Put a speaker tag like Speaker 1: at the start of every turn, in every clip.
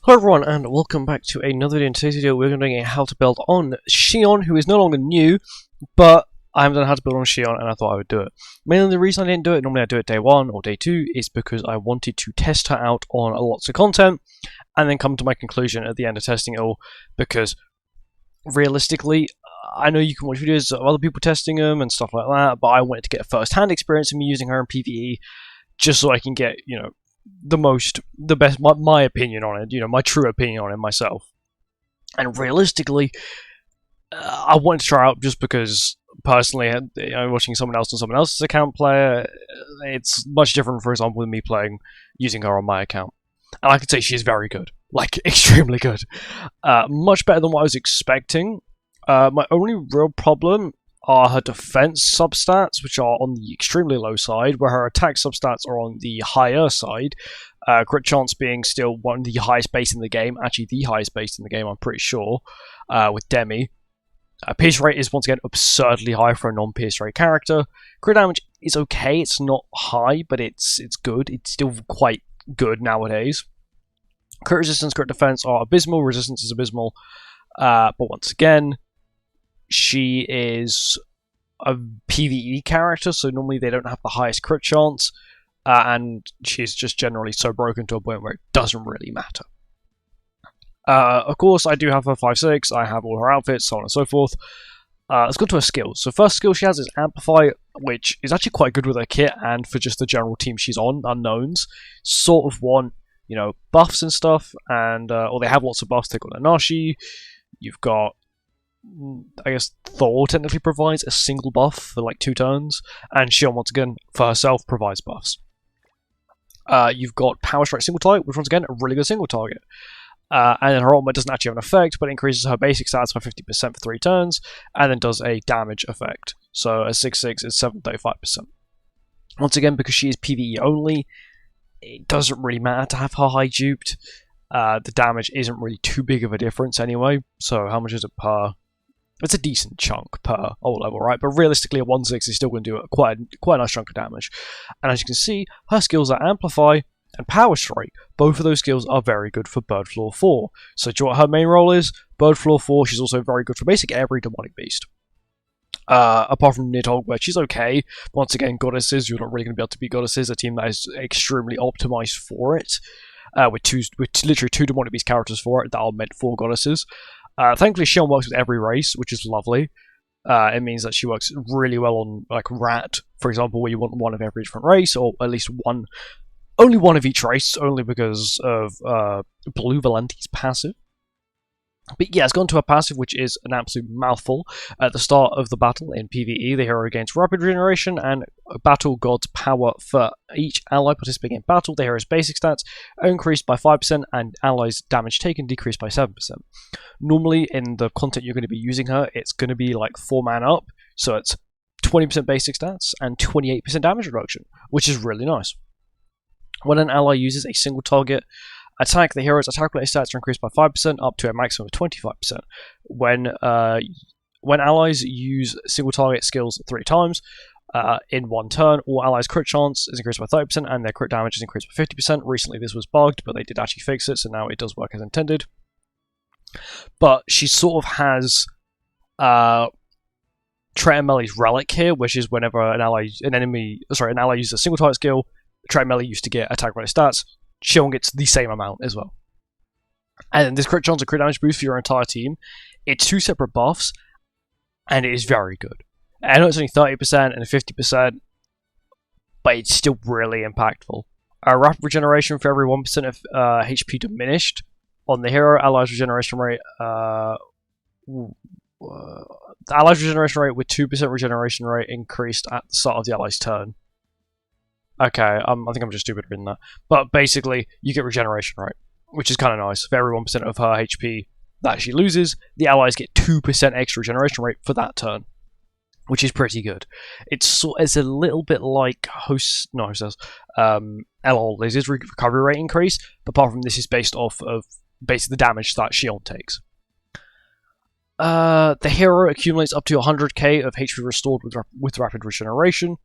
Speaker 1: Hello everyone and welcome back to another video. In today's video we're going to be doing a how to build on Shion, who is no longer new, but I haven't done how to build on Shion and I thought I would do it. Mainly the reason I didn't do it, normally I do it day 1 or day 2, is because I wanted to test her out on lots of content and then come to my conclusion at the end of testing it all, because realistically I know you can watch videos of other people testing them and stuff like that, but I wanted to get a first-hand experience of me using her in PvE just so I can get, the best, my opinion on it, my true opinion on it myself. And realistically, I wanted to try out just because, personally, watching someone else on someone else's account player, it's much different, for example, than me playing, using her on my account. And I can say she's very good, like, extremely good. Much better than what I was expecting. My only real problem are her defense substats, which are on the extremely low side, where her attack substats are on the higher side. Crit chance being still one of the highest base in the game, actually the highest base in the game, I'm pretty sure, with Demi. Pierce rate is once again absurdly high for a non-pierce rate character. Crit damage is okay, it's not high, but it's good. It's still quite good nowadays. Crit resistance, crit defense are abysmal, resistance is abysmal, but once again, she is a PvE character, so normally they don't have the highest crit chance, and she's just generally so broken to a point where it doesn't really matter. Of course, I do have her 5/6, I have all her outfits, so on and so forth. Let's go to her skills. So first skill she has is Amplify, which is actually quite good with her kit, and for just the general team she's on, Unknowns, sort of want, buffs and stuff, and or they have lots of buffs. They've got Nanashi, you've got, I guess Thor technically provides a single buff for like 2 turns, and Shion once again for herself provides buffs. You've got Power Strike single target, which once again a really good single target. And then her ultimate doesn't actually have an effect, but increases her basic stats by 50% for 3 turns, and then does a damage effect. So a 6/6 is 735%. Once again, because she is PvE only, it doesn't really matter to have her high duped. The damage isn't really too big of a difference anyway. So how much is it per? It's a decent chunk per ult level, right? But realistically, a 1/6 is still going to do quite a nice chunk of damage. And as you can see, her skills are Amplify and Power Strike. Both of those skills are very good for Bird Floor 4. So do you know what her main role is? Bird Floor 4, she's also very good for basically every demonic beast. Apart from Nidhogg, where she's okay. Once again, Goddesses, you're not really going to be able to beat Goddesses, a team that is extremely optimized for it. With literally 2 demonic beast characters for it that are meant for Goddesses. Thankfully, Shion works with every race, which is lovely. It means that she works really well on, like, Rat, for example, where you want one of every different race, or at least only one of each race, only because of Blue Valenti's passive. But yeah, it's gone to a passive, which is an absolute mouthful. At the start of the battle in PvE, the hero gains rapid regeneration and battle god's power for each ally participating in battle. The hero's basic stats are increased by 5%, and allies' damage taken decreased by 7%. Normally, in the content you're going to be using her, it's going to be like 4-man up, so it's 20% basic stats and 28% damage reduction, which is really nice. When an ally uses a single target attack, the hero's attack-related stats are increased by 5% up to a maximum of 25%. When allies use single target skills 3 times in 1 turn, all allies' crit chance is increased by 30% and their crit damage is increased by 50%. Recently this was bugged, but they did actually fix it, so now it does work as intended. But she sort of has Treamelli's relic here, which is whenever an ally uses a single target skill, Treamelli used to get attack-related stats. Shion gets the same amount as well. And then this crit chance and crit damage boost for your entire team. It's 2 separate buffs, and it is very good. I know it's only 30% and 50%, but it's still really impactful. Rapid regeneration for every 1% of HP diminished on the hero. Allies regeneration rate. Allies regeneration rate with 2% regeneration rate increased at the start of the ally's turn. Okay, I think I'm just stupid reading that. But basically, you get regeneration rate, which is kind of nice. For every 1% of her HP that she loses, the allies get 2% extra regeneration rate for that turn, which is pretty good. It's a little bit like LOL. There's his recovery rate increase, but apart from this is based off of basically the damage that Shion takes. The hero accumulates up to 100k of HP restored with rapid regeneration.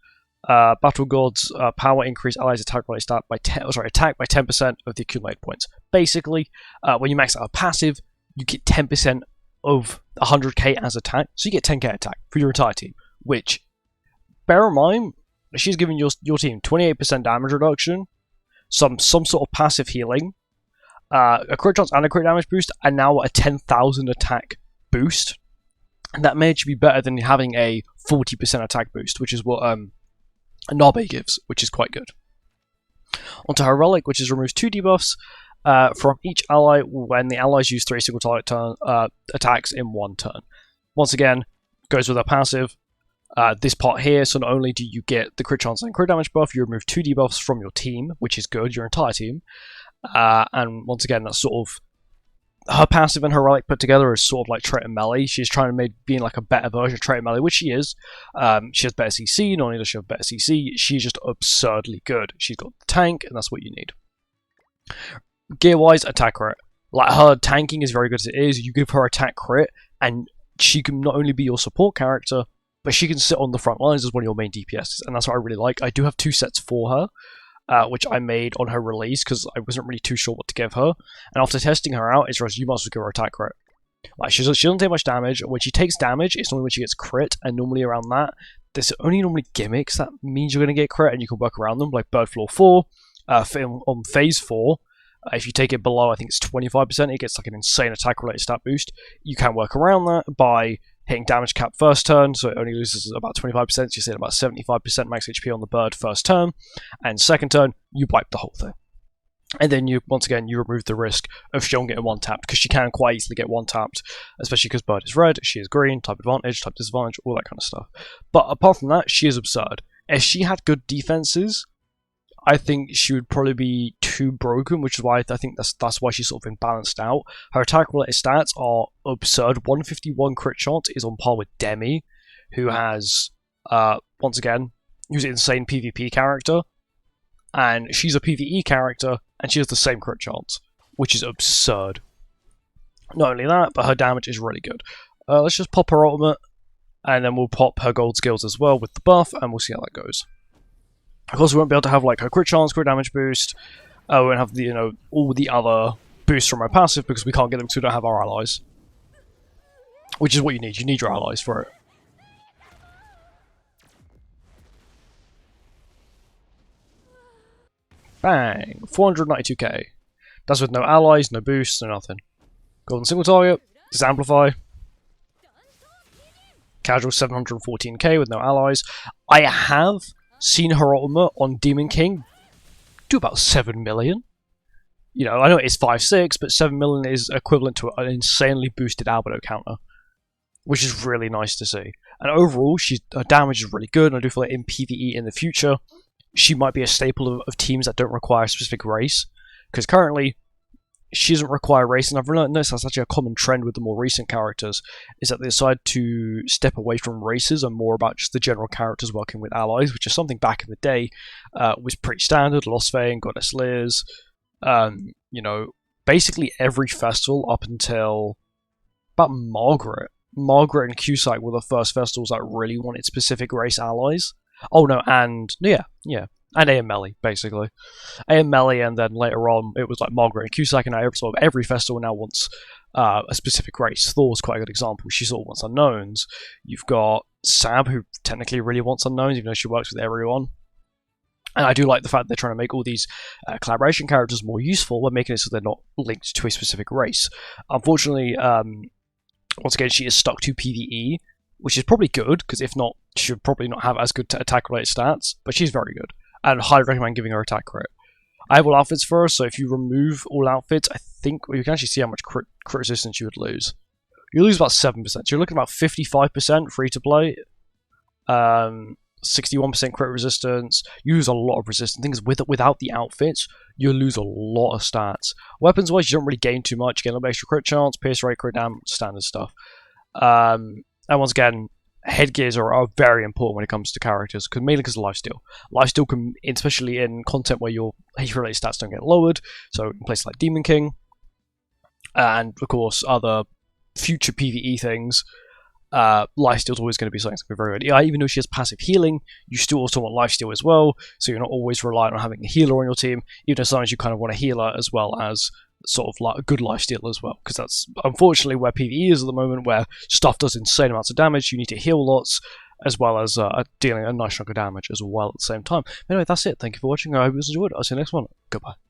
Speaker 1: Battle God's power increase allies attack by 10% of the accumulated points. Basically, when you max out a passive, you get 10% of 100k as attack, so you get 10k attack for your entire team, which, bear in mind, she's giving your team 28% damage reduction, some sort of passive healing, a crit chance and a crit damage boost, and now a 10,000 attack boost. And that may actually be better than having a 40% attack boost, which is what Nabe gives, which is quite good. Onto her relic, which is removes 2 debuffs from each ally when the allies use 3 single target attacks in 1 turn. Once again, goes with her passive. This part here, so not only do you get the crit chance and crit damage buff, you remove 2 debuffs from your team, which is good, your entire team. And once again, that's sort of her passive and her relic put together is sort of like Trait and Melee. She's trying to make being like a better version of Trait and Melee, which she is. She has better CC, not only does she have better CC, she's just absurdly good. She's got the tank, and that's what you need. Gear-wise, attack crit. Like, her tanking is very good as it is. You give her attack crit, and she can not only be your support character, but she can sit on the front lines as one of your main DPSs, and that's what I really like. I do have 2 sets for her, which I made on her release because I wasn't really too sure what to give her. And after testing her out, it's you must give her attack crit. Like, she doesn't take much damage. When she takes damage, it's normally when she gets crit, and normally around that, there's only normally gimmicks that means you're going to get crit, and you can work around them, like Bird Floor 4. On Phase 4, if you take it below, I think it's 25%, it gets like an insane attack-related stat boost. You can work around that by hitting damage cap first turn, so it only loses about 25%, so you see about 75% max HP on the bird first turn, and second turn, you wipe the whole thing. And then once again, you remove the risk of Shion getting one-tapped, because she can quite easily get one-tapped, especially because bird is red, she is green, type advantage, type disadvantage, all that kind of stuff. But apart from that, she is absurd. If she had good defenses, I think she would probably be too broken, which is why I think that's why she's sort of been balanced out. Her attack-related stats are absurd. 151 crit chance is on par with Demi, who has, once again, who's an insane PvP character, and she's a PvE character, and she has the same crit chance, which is absurd. Not only that, but her damage is really good. Let's just pop her ultimate, and then we'll pop her gold skills as well with the buff, and we'll see how that goes. Of course, we won't be able to have like her crit chance, crit damage boost. We won't have the all the other boosts from her passive because we can't get them because we don't have our allies. Which is what you need. You need your allies for it. Bang! 492k. That's with no allies, no boosts, no nothing. Golden single target. Disamplify. Casual 714k with no allies. I have seen her ultimate on Demon King do about 7 million. You know, I know it's 5.6, but 7 million is equivalent to an insanely boosted Albedo counter, which is really nice to see. And overall, her damage is really good, and I do feel like in PvE in the future, she might be a staple of teams that don't require a specific race, because currently, she doesn't require race, and I've noticed that's actually a common trend with the more recent characters, is that they decide to step away from races and more about just the general characters working with allies, which is something back in the day was pretty standard. Lost Vein, Goddess Liz, you know, basically every festival up until about Margaret and Cusack were the first festivals that really wanted specific race allies. Oh no, and yeah. And AM Melee, basically. AM Melee, and then later on, it was like Margaret and Cusack, and every festival now wants a specific race. Thor's quite a good example. She sort of wants unknowns. You've got Sab, who technically really wants unknowns, even though she works with everyone. And I do like the fact they're trying to make all these collaboration characters more useful by making it so they're not linked to a specific race. Unfortunately, once again, she is stuck to PvE, which is probably good, because if not, she would probably not have as good attack-related stats, but she's very good. And highly recommend giving her attack crit. I have all outfits for her, so if you remove all outfits, I think you can actually see how much crit resistance you would lose. You lose about 7%. So you're looking at about 55% free to play, 61% crit resistance. You lose a lot of resistance. Things without the outfits, you lose a lot of stats. Weapons wise, you don't really gain too much. You get a little bit extra crit chance, pierce rate, crit damage, standard stuff. And once again, headgears are very important when it comes to characters, mainly because of lifesteal. Lifesteal can, especially in content where your HP-related stats don't get lowered, so in places like Demon King, and of course other future PvE things, lifesteal is always going to be something that's going to be very good. Yeah, even though she has passive healing, you still also want lifesteal as well, so you're not always reliant on having a healer on your team, even though sometimes you kind of want a healer as well as sort of like a good lifesteal as well, because that's unfortunately where PvE is at the moment, where stuff does insane amounts of damage. You need to heal lots, as well as dealing a nice chunk of damage as well at the same time. Anyway, that's it. Thank you for watching. I hope you enjoyed it. I'll see you next one. Goodbye.